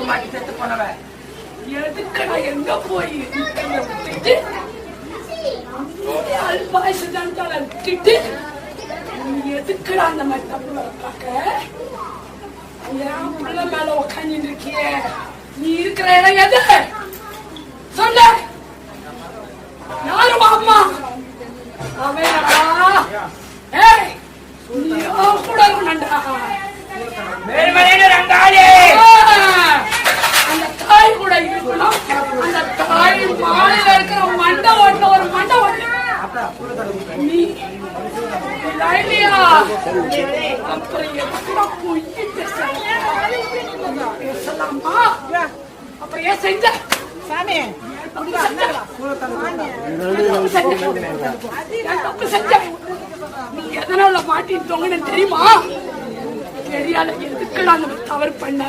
மாட்டி செத்து போனவன் எதுக்கு நான் எங்க போய் விட்டுட்டு அல்பாயுசுதான் விட்டுட்டு எதுக்குடா அந்த மாதிரி தப்பு பார்க்க என் பிள்ளை மேல உக்காந்து இருக்கிய நீ இருக்கிற இடம் எது சொல்ல யாரு அம்மா அவனா ஏய் நீ கூட இருக்கணும்டா அந்த தாய் கூட இருக்கணும் அந்த தாய் மாலையில இருக்கிற மண்டை ஓட்ட ஒரு மண்டை ஓட்ட நீ இல்லையா அப்புறம் எதுக்குலாம் போய் பேசலாமா அப்புறம் ஏன் செஞ்ச சாமி நீ எதனால மாட்டிட்டோங்கன்னு தெரியுமா தெரியாத எதுக்கு நான் தவறு பண்ண